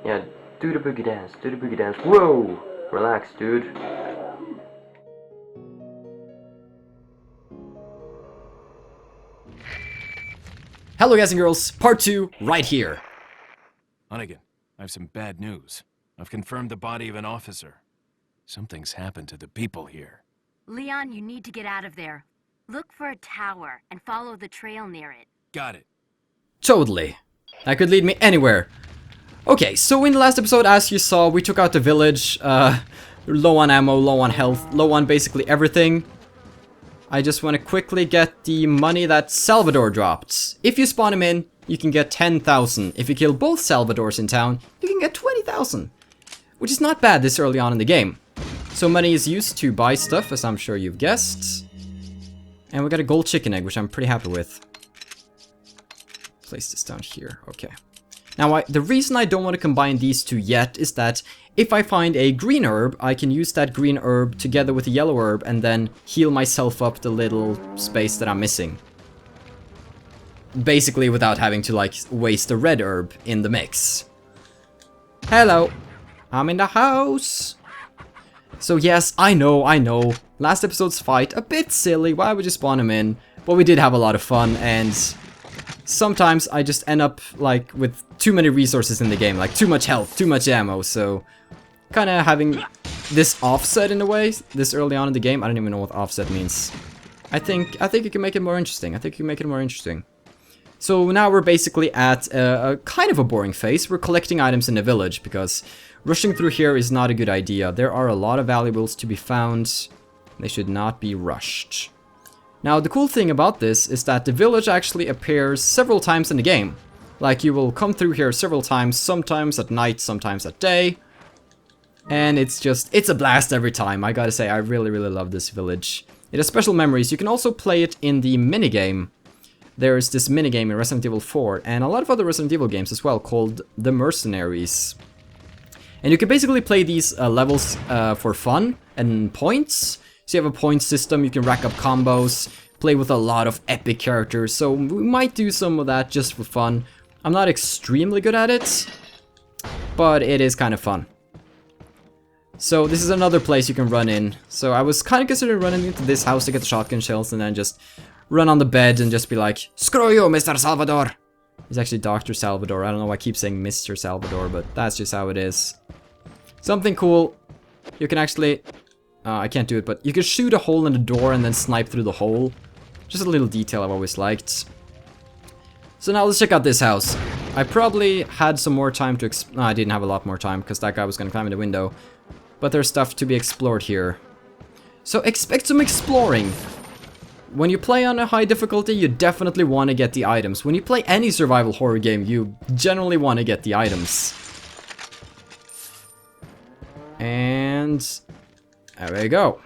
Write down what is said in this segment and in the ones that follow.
Yeah, do the boogie dance, do the boogie dance. Whoa! Relax, dude. Hello guys and girls, part 2 right here. Hunnigan, I have some bad news. I've confirmed the body of an officer. Something's happened to the people here. Leon, you need to get out of there. Look for a tower and follow the trail near it. Got it. Totally. That could lead me anywhere. Okay, so in the last episode, as you saw, we took out the village. Low on ammo, low on health, low on basically everything. I just want to quickly get the money that Salvador dropped. If you spawn him in, you can get 10,000. If you kill both Salvadors in town, you can get 20,000. Which is not bad this early on in the game. So money is used to buy stuff, as I'm sure you've guessed. And we got a gold chicken egg, which I'm pretty happy with. Place this down here, okay. Now, the reason I don't want to combine these two yet is that if I find a green herb, I can use that green herb together with a yellow herb and then heal myself up the little space that I'm missing. Basically without having to, like, waste a red herb in the mix. Hello! I'm in the house! So yes, I know. Last episode's fight, a bit silly, why would you spawn him in? But we did have a lot of fun, and sometimes I just end up, like, with too many resources in the game, like too much health, too much ammo, so kinda having this offset in a way, this early on in the game. I don't even know what offset means. I think you can make it more interesting. So now we're basically at a kind of a boring phase. We're collecting items in the village, because rushing through here is not a good idea. There are a lot of valuables to be found. They should not be rushed. Now, the cool thing about this is that the village actually appears several times in the game. Like, you will come through here several times, sometimes at night, sometimes at day. And it's a blast every time. I gotta say, I really love this village. It has special memories. You can also play it in the minigame. There's this minigame in Resident Evil 4, and a lot of other Resident Evil games as well, called The Mercenaries. And you can basically play these levels for fun and points. So you have a point system, you can rack up combos, play with a lot of epic characters, so we might do some of that just for fun. I'm not extremely good at it, but it is kind of fun. So this is another place you can run in. So I was kind of considering running into this house to get the shotgun shells and then just run on the bed and just be like, "Screw you, Mr. Salvador!" He's actually Dr. Salvador. I don't know why I keep saying Mr. Salvador, but that's just how it is. Something cool. You can actually... I can't do it, but you can shoot a hole in the door and then snipe through the hole. Just a little detail I've always liked. So now let's check out this house. I probably had some more time to no, I didn't have a lot more time because that guy was going to climb in the window. But there's stuff to be explored here. So expect some exploring. When you play on a high difficulty, you definitely want to get the items. When you play any survival horror game, you generally want to get the items. And there we go.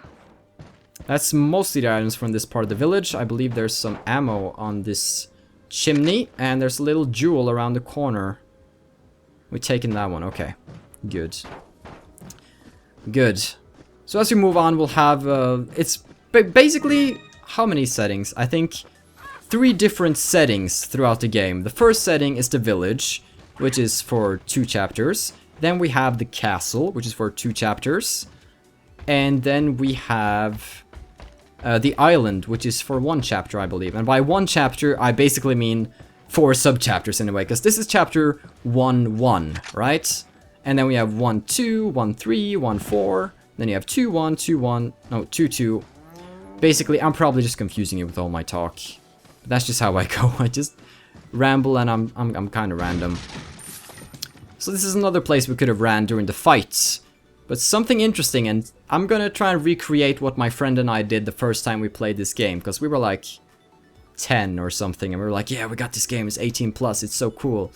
That's mostly the items from this part of the village. I believe there's some ammo on this chimney, and there's a little jewel around the corner. We've taken that one, okay. Good. Good. So as we move on, we'll have, it's basically, how many settings? I think 3 different settings throughout the game. The first setting is the village, which is for 2 chapters. Then we have the castle, which is for 2 chapters. And then we have the island, which is for 1 chapter, I believe. And by 1 chapter, I basically mean 4 sub-chapters in a way, because this is chapter 1-1, right? And then we have 1-2, 1-3, 1-4. Then you have 2-1, 2-1, no, 2-2. Basically, I'm probably just confusing you with all my talk. But that's just how I go. I just ramble and I'm kind of random. So this is another place we could have ran during the fights. But something interesting, and I'm gonna try and recreate what my friend and I did the first time we played this game, because we were like 10 or something, and we were like, yeah, we got this game, it's 18+, it's so cool.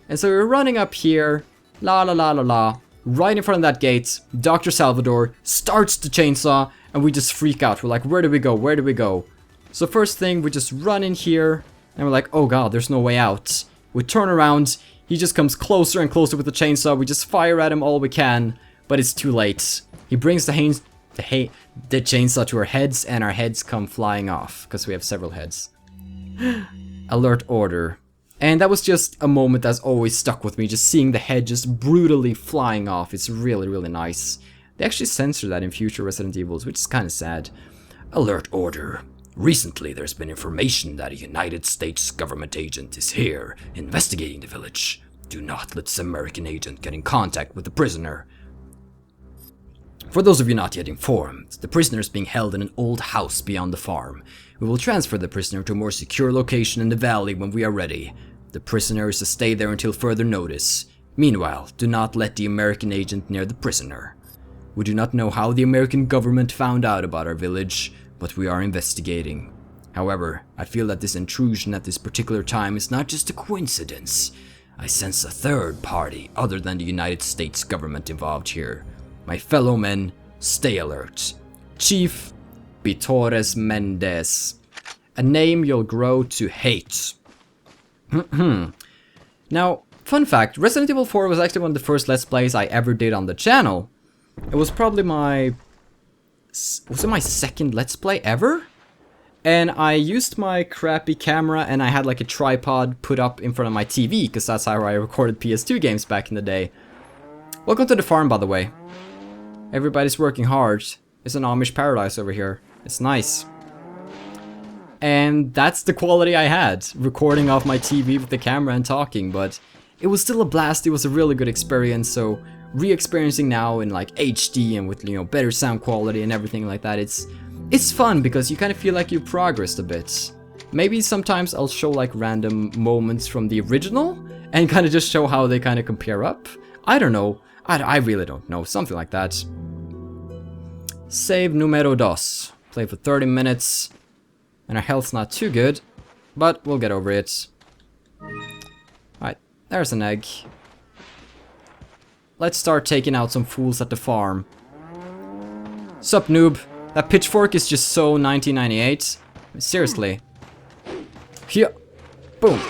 And so we're running up here, la la la la la, right in front of that gate, Dr. Salvador starts the chainsaw, and we just freak out. We're like, where do we go, where do we go? So first thing, we just run in here, and we're like, oh god, there's no way out. We turn around, he just comes closer and closer with the chainsaw, we just fire at him all we can. But it's too late. He brings the chainsaw to our heads, and our heads come flying off, because we have several heads. Alert order. And that was just a moment that's always stuck with me, just seeing the head just brutally flying off. It's really, really nice. They actually censor that in future Resident Evils, which is kind of sad. Alert order. Recently, there's been information that a United States government agent is here, investigating the village. Do not let this American agent get in contact with the prisoner. For those of you not yet informed, the prisoner is being held in an old house beyond the farm. We will transfer the prisoner to a more secure location in the valley when we are ready. The prisoner is to stay there until further notice. Meanwhile, do not let the American agent near the prisoner. We do not know how the American government found out about our village, but we are investigating. However, I feel that this intrusion at this particular time is not just a coincidence. I sense a third party other than the United States government involved here. My fellow men, stay alert. Chief Bitores Mendez. A name you'll grow to hate. Now, fun fact, Resident Evil 4 was actually one of the first Let's Plays I ever did on the channel. It was probably my... was it my second Let's Play ever? And I used my crappy camera and I had like a tripod put up in front of my TV, because that's how I recorded PS2 games back in the day. Welcome to the farm, by the way. Everybody's working hard. It's an Amish paradise over here. It's nice. And that's the quality I had, recording off my TV with the camera and talking, but it was still a blast. It was a really good experience, so re-experiencing now in like HD and with, you know, better sound quality and everything like that, it's fun because you kind of feel like you progressed a bit. Maybe sometimes I'll show like random moments from the original and kind of just show how they kind of compare up. I don't know. I really don't know. Something like that. Save numero dos. Play for 30 minutes. And our health's not too good, but we'll get over it. Alright, there's an egg. Let's start taking out some fools at the farm. Sup, noob? That pitchfork is just so 1998. Seriously. Here. Boom.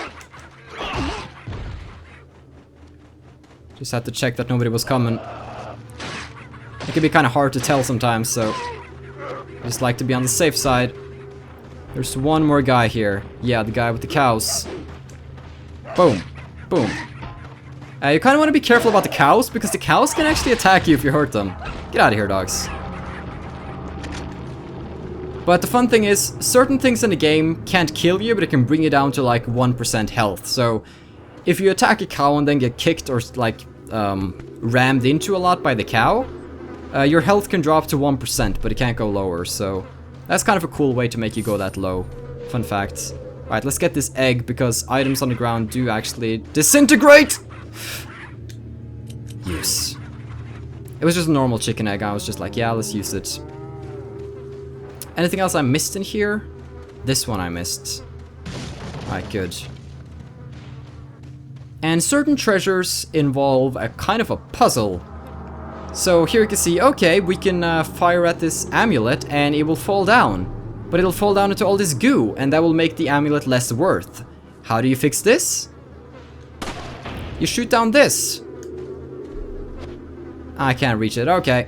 Just had to check that nobody was coming. It can be kind of hard to tell sometimes, so I just like to be on the safe side. There's one more guy here. Yeah, the guy with the cows. Boom. Boom. You kind of want to be careful about the cows, because the cows can actually attack you if you hurt them. Get out of here, dogs. But the fun thing is, certain things in the game can't kill you, but it can bring you down to like 1% health. So, if you attack a cow and then get kicked or like rammed into a lot by the cow, your health can drop to 1%, but it can't go lower, so that's kind of a cool way to make you go that low. Fun fact. Alright, let's get this egg, because items on the ground do actually disintegrate! Yes. It was just a normal chicken egg, I was just like, yeah, let's use it. Anything else I missed in here? This one I missed. Alright, good. And certain treasures involve a kind of a puzzle. So here you can see, okay, we can fire at this amulet and it will fall down. But it'll fall down into all this goo, and that will make the amulet less worth. How do you fix this? You shoot down this. I can't reach it, okay.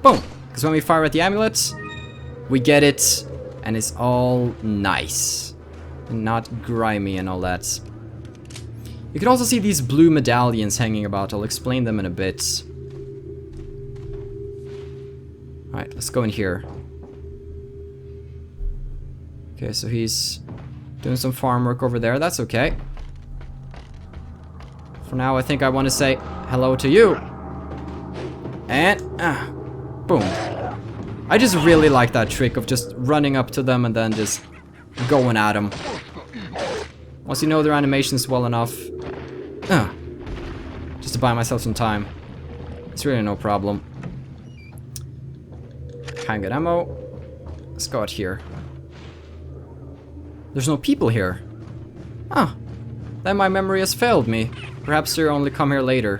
Boom. Because when we fire at the amulet, we get it, and it's all nice. And not grimy and all that. You can also see these blue medallions hanging about. I'll explain them in a bit. Alright, let's go in here. Okay, so he's doing some farm work over there. That's okay. For now, I think I want to say hello to you. And, boom. I just really like that trick of just running up to them and then just going at them. Once you know their animations well enough. Just to buy myself some time. It's really no problem. Can't get ammo. Let's go out here. There's no people here. Then my memory has failed me. Perhaps they'll only come here later.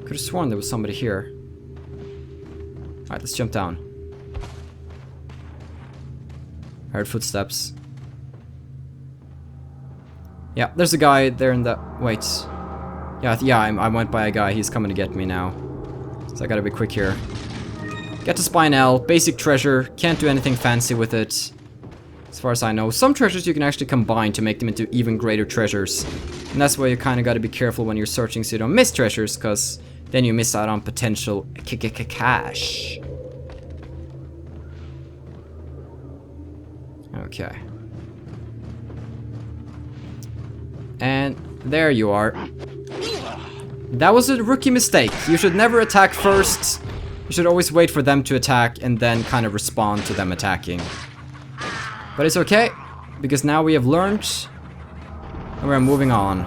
Could have sworn there was somebody here. Alright, let's jump down. I heard footsteps. Yeah, there's a guy there in the... Wait. Yeah, I went by a guy. He's coming to get me now. So I gotta be quick here. Get to Spinel. Basic treasure. Can't do anything fancy with it. As far as I know. Some treasures you can actually combine to make them into even greater treasures. And that's why you kind of got to be careful when you're searching so you don't miss treasures, because then you miss out on potential cash. Okay. And there you are. That was a rookie mistake. You should never attack first. You should always wait for them to attack and then kind of respond to them attacking. But it's okay, because now we have learned and we're moving on.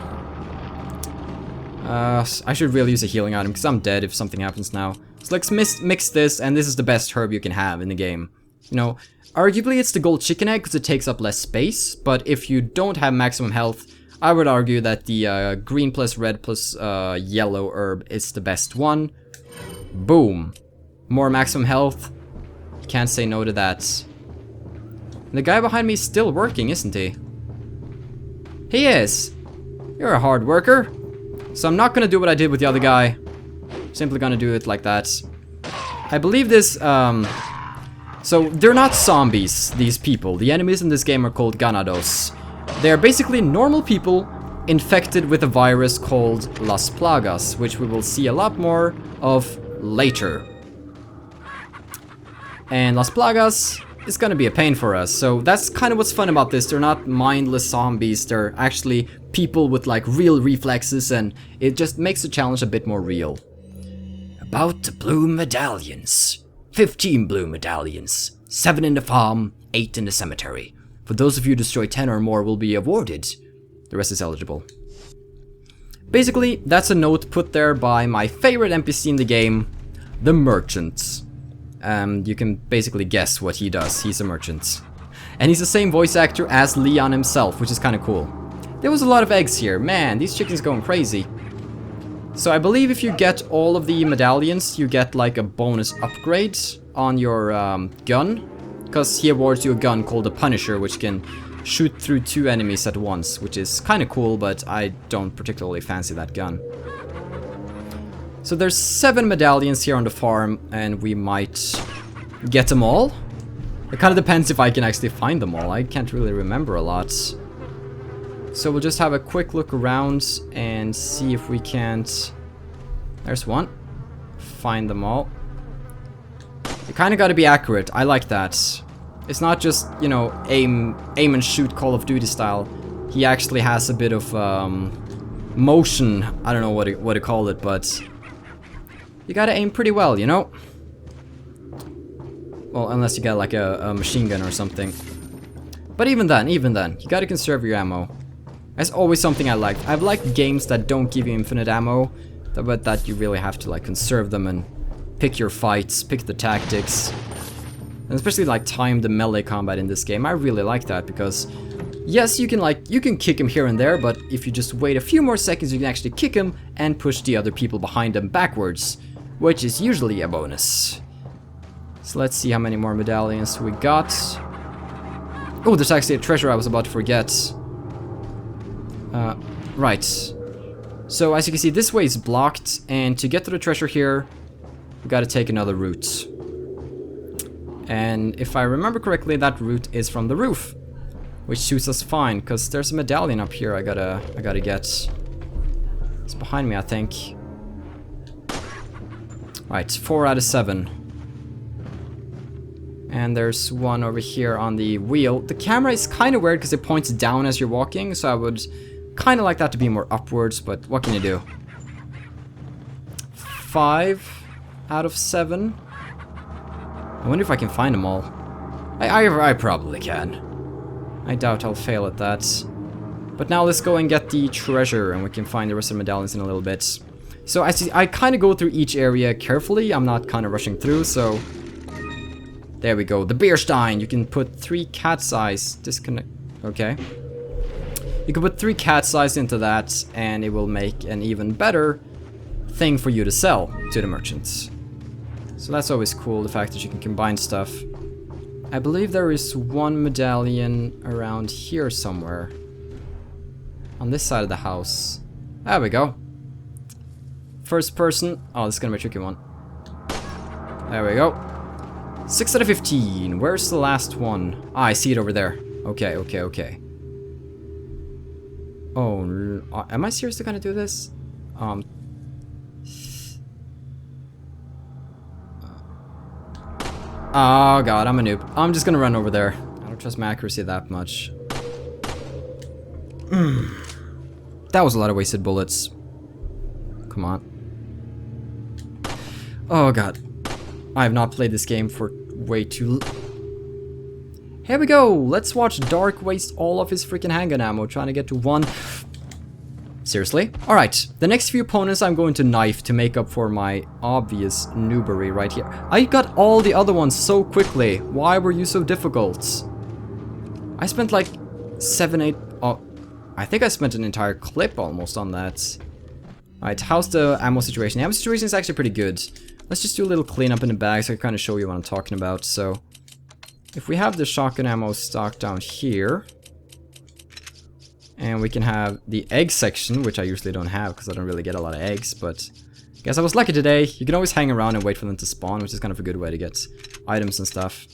I should really use a healing item because I'm dead if something happens now. So let's mix this, and this is the best herb you can have in the game. You know, arguably it's the gold chicken egg because it takes up less space, but if you don't have maximum health, I would argue that the green plus red plus yellow herb is the best one. Boom. More maximum health. You can't say no to that. And the guy behind me is still working, isn't he? He is. You're a hard worker. So I'm not gonna do what I did with the other guy. Simply gonna do it like that. I believe this, so they're not zombies, these people. The enemies in this game are called ganados. They're basically normal people infected with a virus called Las Plagas, which we will see a lot more of later. And Las Plagas is gonna be a pain for us, so that's kind of what's fun about this. They're not mindless zombies, they're actually people with like real reflexes, and it just makes the challenge a bit more real. About the blue medallions. 15 blue medallions. 7 in the farm, 8 in the cemetery. For those of you who destroy 10 or more will be awarded. The rest is eligible. Basically, that's a note put there by my favorite NPC in the game, the merchant. You can basically guess what he does. He's a merchant. And he's the same voice actor as Leon himself, which is kind of cool. There was a lot of eggs here. Man, these chickens going crazy. So I believe if you get all of the medallions, you get like a bonus upgrade on your gun. Because he awards you a gun called the Punisher, which can shoot through 2 enemies at once, which is kind of cool, but I don't particularly fancy that gun. So there's 7 medallions here on the farm, and we might get them all. It kind of depends if I can actually find them all. I can't really remember a lot. So we'll just have a quick look around and see if we can't... There's one. Find them all. You kind of got to be accurate. I like that. It's not just, you know, aim and shoot Call of Duty style. He actually has a bit of motion. I don't know what to call it, but you gotta aim pretty well, you know? Well, unless you got like a machine gun or something. But even then, you gotta conserve your ammo. That's always something I like. I've liked games that don't give you infinite ammo, but that you really have to like conserve them and pick your fights, pick the tactics. And especially like time the melee combat in this game. I really like that because yes, you can kick him here and there, but if you just wait a few more seconds, you can actually kick him and push the other people behind him backwards, which is usually a bonus. So let's see how many more medallions we got. Oh, there's actually a treasure I was about to forget. Right. So as you can see, this way is blocked, and to get to the treasure here, we gotta take another route. And if I remember correctly, that route is from the roof, which suits us fine, because there's a medallion up here I gotta get. It's behind me, I think. Right, 4 out of 7. And there's one over here on the wheel. The camera is kind of weird because it points down as you're walking, so I would kind of like that to be more upwards, but what can you do? 5 out of 7. I wonder if I can find them all. I probably can. I doubt I'll fail at that. But now let's go and get the treasure, and we can find the rest of the medallions in a little bit. So I kind of go through each area carefully. I'm not kind of rushing through, so... There we go. The beer stein. You can put 3 cat's eyes. Disconnect. Okay. You can put 3 cat's eyes into that, and it will make an even better thing for you to sell to the merchants. So that's always cool, the fact that you can combine stuff. I believe there is one medallion around here somewhere. On this side of the house. There we go. First person. Oh, this is gonna be a tricky one. There we go. 6 out of 15. Where's the last one? Ah, I see it over there. Okay, okay, okay. Oh, am I seriously gonna do this? Oh god, I'm a noob. I'm just gonna run over there. I don't trust my accuracy that much. That was a lot of wasted bullets. Come on. Oh god. I have not played this game for way too... Here we go! Let's watch Dark waste all of his freaking handgun ammo trying to get to one... Seriously? Alright, the next few opponents I'm going to knife to make up for my obvious noobery right here. I got all the other ones so quickly. Why were you so difficult? I spent like 7-8... Oh, I think I spent an entire clip almost on that. Alright, how's the ammo situation? The ammo situation is actually pretty good. Let's just do a little cleanup in the bag so I can kind of show you what I'm talking about. So, if we have the shotgun ammo stocked down here... And we can have the egg section, which I usually don't have because I don't really get a lot of eggs, but I guess I was lucky today. You can always hang around and wait for them to spawn, which is kind of a good way to get items and stuff.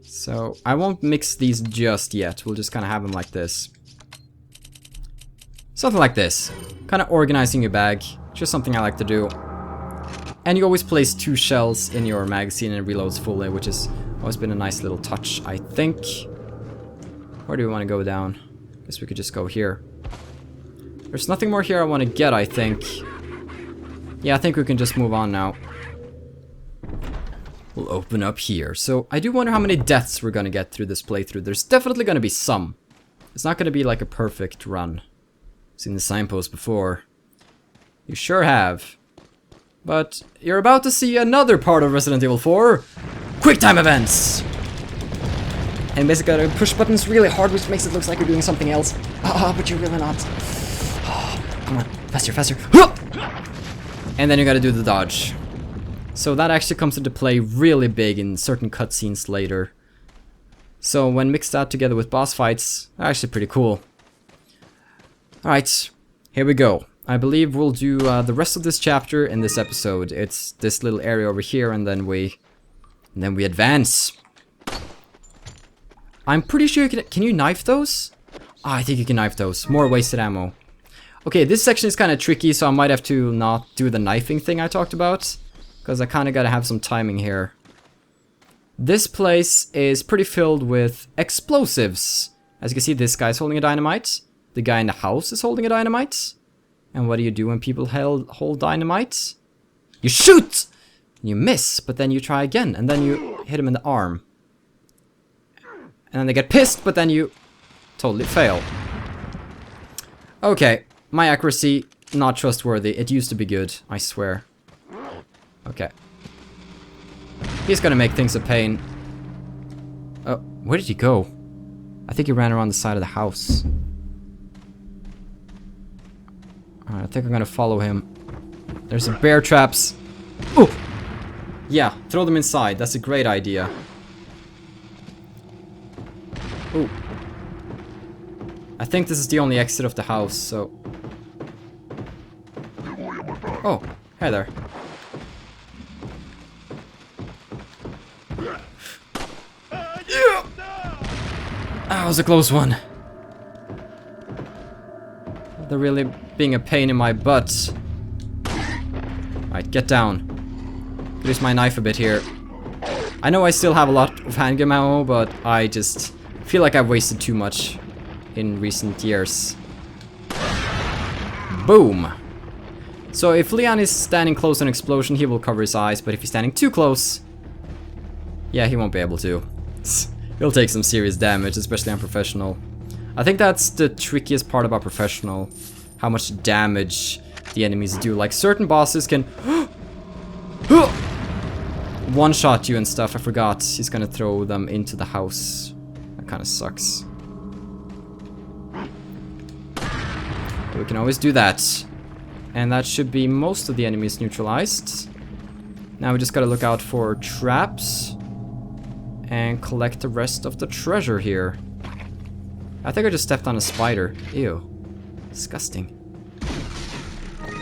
So I won't mix these just yet. We'll just kind of have them like this. Something like this. Kind of organizing your bag. Just something I like to do. And you always place 2 shells in your magazine and it reloads fully, which has always been a nice little touch, I think. Where do we want to go down? Guess we could just go here. There's nothing more here I want to get, I think. Yeah, I think we can just move on now. We'll open up here. So, I do wonder how many deaths we're gonna get through this playthrough. There's definitely gonna be some. It's not gonna be like a perfect run. Seen the signpost before. You sure have. But, you're about to see another part of Resident Evil 4. Quick time events! And basically gotta push buttons really hard, which makes it look like you're doing something else. But you're really not. Come on, faster, faster. And then you gotta do the dodge. So that actually comes into play really big in certain cutscenes later. So when mixed out together with boss fights, they're actually pretty cool. Alright, here we go. I believe we'll do the rest of this chapter in this episode. It's this little area over here, and then we advance. I'm pretty sure you can you knife those? Oh, I think you can knife those. More wasted ammo. Okay, this section is kind of tricky, so I might have to not do the knifing thing I talked about. Because I kind of got to have some timing here. This place is pretty filled with explosives. As you can see, this guy's holding a dynamite. The guy in the house is holding a dynamite. And what do you do when people hold dynamite? You shoot! You miss, but then you try again. And then you hit him in the arm. And then they get pissed, but then you totally fail. Okay, my accuracy, not trustworthy. It used to be good, I swear. Okay. He's gonna make things a pain. Oh, where did he go? I think he ran around the side of the house. Alright, I think I'm gonna follow him. There's some bear traps. Ooh! Yeah, throw them inside. That's a great idea. Ooh. I think this is the only exit of the house, so... Oh, hey there. That was a close one. They're really being a pain in my butt. Alright, get down. Could use my knife a bit here. I know I still have a lot of handgun ammo, but I just feel like I've wasted too much in recent years. Boom! So if Leon is standing close to an explosion, he will cover his eyes, but if he's standing too close... Yeah, he won't be able to. He'll take some serious damage, especially on Professional. I think that's the trickiest part about Professional. How much damage the enemies do. Like, certain bosses can... one-shot you and stuff, I forgot. He's gonna throw them into the house. That kinda sucks. But we can always do that. And that should be most of the enemies neutralized. Now we just gotta look out for traps. And collect the rest of the treasure here. I think I just stepped on a spider. Ew. Disgusting.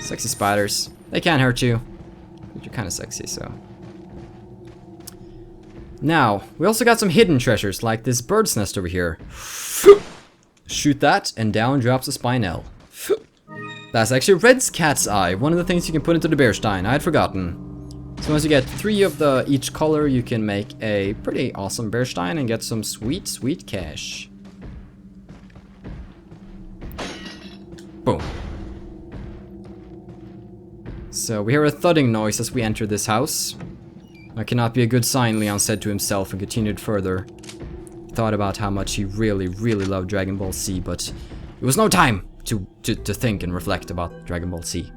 Sexy spiders. They can't hurt you. But you're kinda sexy, so... Now, we also got some hidden treasures, like this bird's nest over here. Shoot that, and down drops a spinel. That's actually Red's cat's eye, one of the things you can put into the bear stein. I had forgotten. So once you get 3 of each color, you can make a pretty awesome bear stein and get some sweet, sweet cash. Boom. So we hear a thudding noise as we enter this house. That cannot be a good sign, Leon said to himself and continued further. He thought about how much he really, really loved Dragon Ball Z, but it was no time to think and reflect about Dragon Ball Z.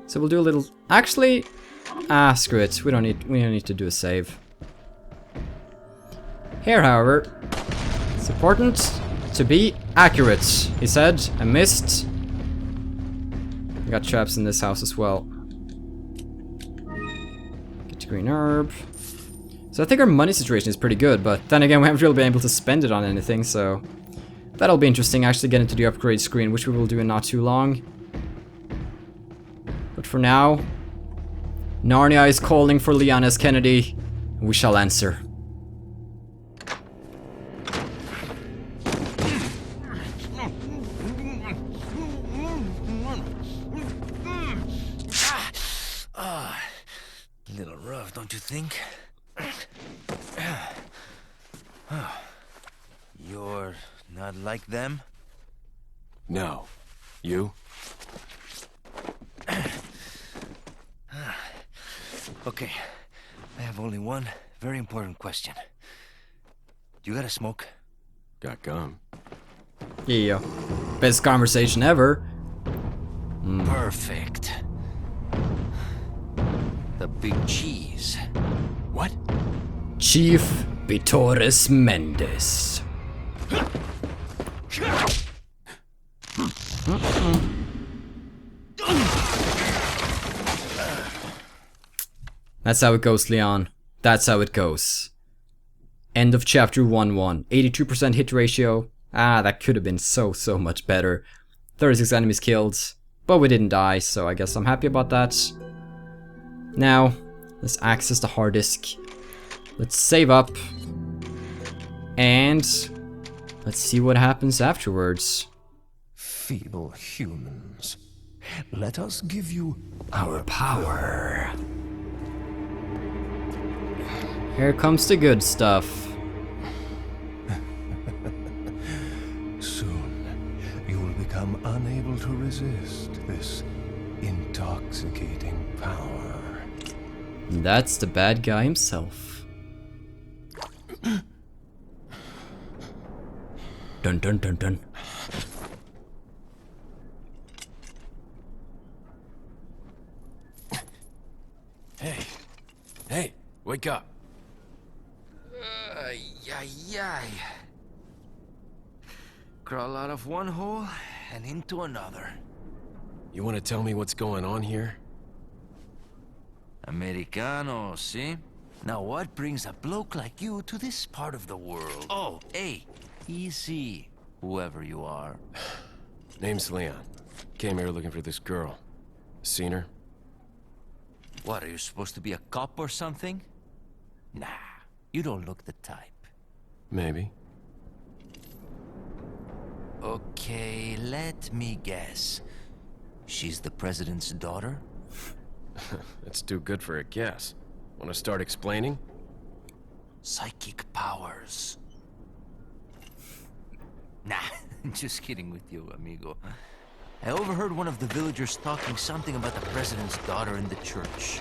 So we'll do a little... Actually... screw it. We don't need to do a save. Here, however, it's important to be accurate, he said. I missed. We got traps in this house as well. Get to green herb. So I think our money situation is pretty good, but then again, we haven't really been able to spend it on anything, so that'll be interesting. Actually get into the upgrade screen, which we will do in not too long. But for now, Narnia is calling for Leon S. Kennedy. We shall answer. Little rough, don't you think? You're not like them? No. You? Okay, I have only one very important question. You got a smoke? Got gum. Yeah. Best conversation ever. Perfect. The big cheese. What? Chief Vitores Mendes. That's how it goes, Leon. That's how it goes. End of chapter 1-1. 82% hit ratio. That could have been so much better. 36 enemies killed. But we didn't die, so I guess I'm happy about that. Now, let's access the hard disk. Let's save up. And let's see what happens afterwards. Feeble humans, let us give you Our power. Here comes the good stuff. soon. You will become unable to resist this intoxicating power. That's the bad guy himself. Dun dun dun dun. Hey, wake up. Yay. Crawl out of one hole and into another. You want to tell me what's going on here? Americano, see? Now what brings a bloke like you to this part of the world? Oh, hey, easy, whoever you are. Name's Leon. Came here looking for this girl. Seen her? What, are you supposed to be a cop or something? Nah, you don't look the type. Maybe. Okay, let me guess. She's the president's daughter? That's too good for a guess. Want to start explaining? Psychic powers. Nah, just kidding with you, amigo. I overheard one of the villagers talking something about the president's daughter in the church.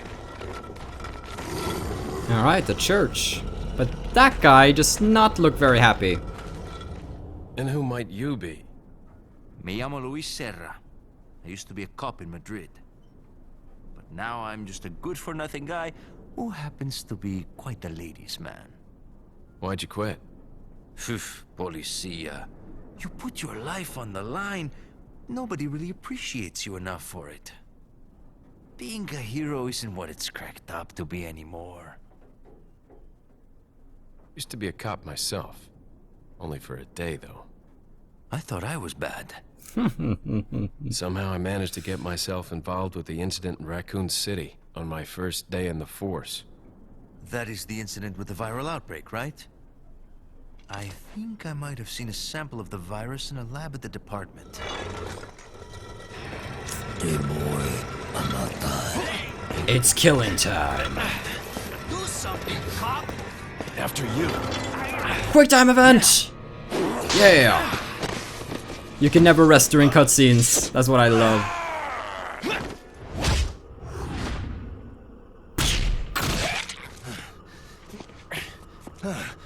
Alright, the church. But that guy does not look very happy. And who might you be? Me llamo Luis Serra. I used to be a cop in Madrid. But now I'm just a good-for-nothing guy who happens to be quite a ladies' man. Why'd you quit? Phew, policia. You put your life on the line. Nobody really appreciates you enough for it. Being a hero isn't what it's cracked up to be anymore. Used to be a cop myself. Only for a day, though. I thought I was bad. Somehow I managed to get myself involved with the incident in Raccoon City on my first day in the force. That is the incident with the viral outbreak, right? I think I might have seen a sample of the virus in a lab at the department. Hey boy, I'm not done. It's killing time. Do something, cop! After you. Quick time event! Yeah! You can never rest during cutscenes. That's what I love.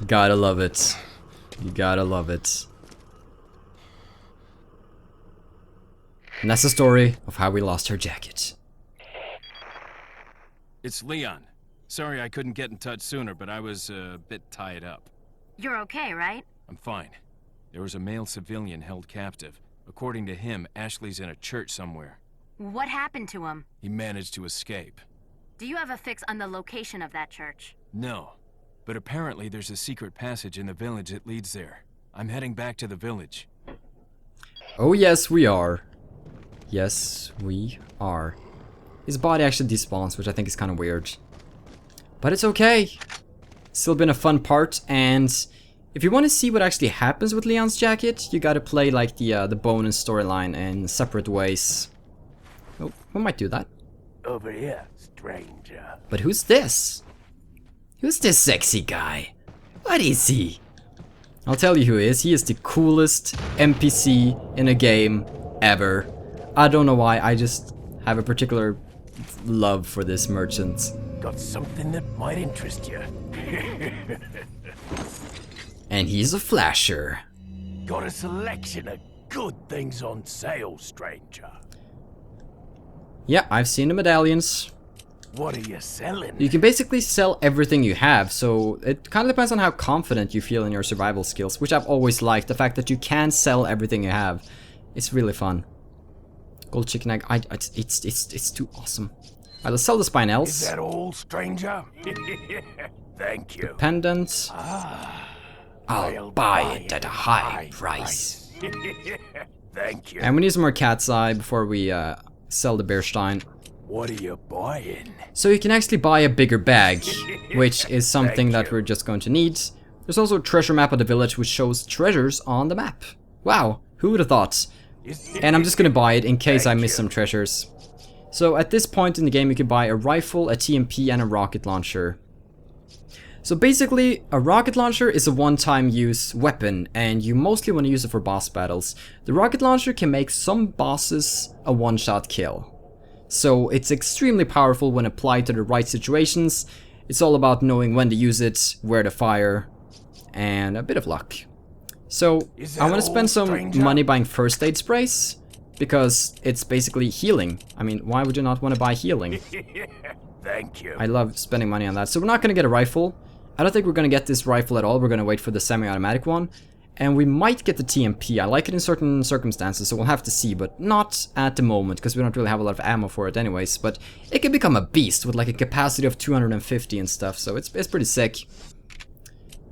Gotta love it. You gotta love it. And that's the story of how we lost her jacket. It's Leon. Sorry I couldn't get in touch sooner, but I was a bit tied up. You're okay, right? I'm fine. There was a male civilian held captive. According to him, Ashley's in a church somewhere. What happened to him? He managed to escape. Do you have a fix on the location of that church? No. But apparently there's a secret passage in the village that leads there. I'm heading back to the village. Oh yes, we are. Yes, we are. His body actually despawns, which I think is kind of weird. But it's okay. Still been a fun part, and if you want to see what actually happens with Leon's jacket, you gotta play like the bonus storyline in separate ways. Oh, we might do that. Over here, stranger. But who's this? Who's this sexy guy? What is he? I'll tell you who he is. He is the coolest NPC in a game ever. I don't know why, I just have a particular love for this merchant. Got something that might interest you. And he's a flasher. Got a selection of good things on sale, stranger. Yeah, I've seen the medallions. What are you selling? You can basically sell everything you have, so it kind of depends on how confident you feel in your survival skills, which I've always liked, the fact that you can sell everything you have. It's really fun. Gold chicken egg, it's too awesome. Alright, let's sell the spinels. Is that all, stranger? Thank you. Pendant. I'll buy it at a high price. Thank you. And we need some more cat's eye before we sell the Bearstein. What are you buying? So you can actually buy a bigger bag, which is something that we're just going to need. There's also a treasure map of the village which shows treasures on the map. Wow, who would have thought? And I'm just gonna buy it in case I miss some treasures. So at this point in the game you can buy a rifle, a TMP and a rocket launcher. So basically, a rocket launcher is a one-time use weapon, and you mostly want to use it for boss battles. The rocket launcher can make some bosses a one-shot kill. So it's extremely powerful when applied to the right situations. It's all about knowing when to use it, where to fire, and a bit of luck. So I want to spend some money buying first aid sprays, because it's basically healing. I mean, why would you not want to buy healing? Thank you. I love spending money on that. So we're not going to get a rifle. I don't think we're going to get this rifle at all. We're going to wait for the semi-automatic one. And we might get the TMP. I like it in certain circumstances, so we'll have to see, but not at the moment, because we don't really have a lot of ammo for it anyways. But it can become a beast with like a capacity of 250 and stuff, so it's pretty sick.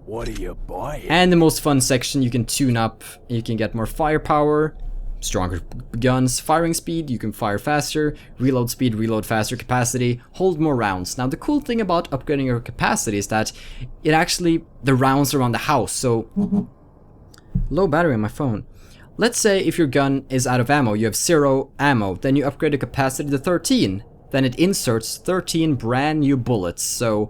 What are you buying? And the most fun section, you can tune up. You can get more firepower, stronger guns, firing speed, you can fire faster, reload speed, reload faster, capacity, hold more rounds. Now the cool thing about upgrading your capacity is that it actually, the rounds are on the house, so... Low battery on my phone. Let's say if your gun is out of ammo, you have 0 ammo, then you upgrade the capacity to 13. Then it inserts 13 brand new bullets. So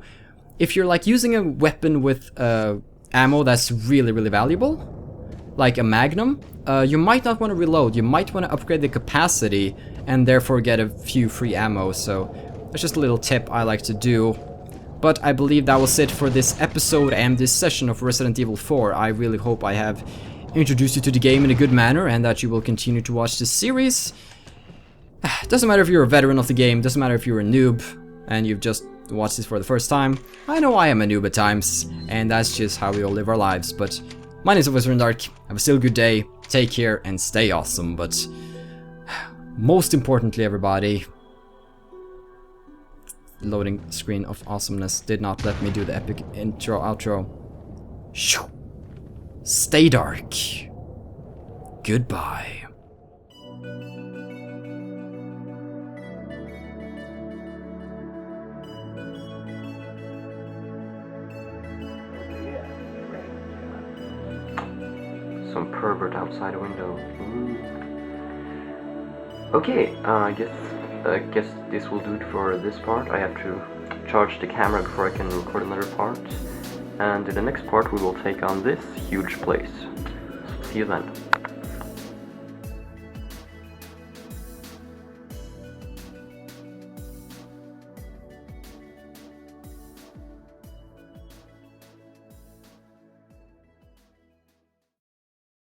if you're like using a weapon with ammo that's really, really valuable, like a magnum, you might not want to reload. You might want to upgrade the capacity and therefore get a few free ammo. So that's just a little tip I like to do. But I believe that was it for this episode and this session of Resident Evil 4. I really hope I have introduced you to the game in a good manner and that you will continue to watch this series. Doesn't matter if you're a veteran of the game, doesn't matter if you're a noob and you've just watched this for the first time. I know I am a noob at times, and that's just how we all live our lives. But my name is VoicesFromTheDark. Have a still good day, take care and stay awesome. But most importantly, everybody, loading screen of awesomeness did not let me do the epic intro outro. Stay dark. Goodbye. pervert outside a window. Ooh. Okay, I guess this will do it for this part. I have to charge the camera before I can record another part. And in the next part we will take on this huge place. See you then.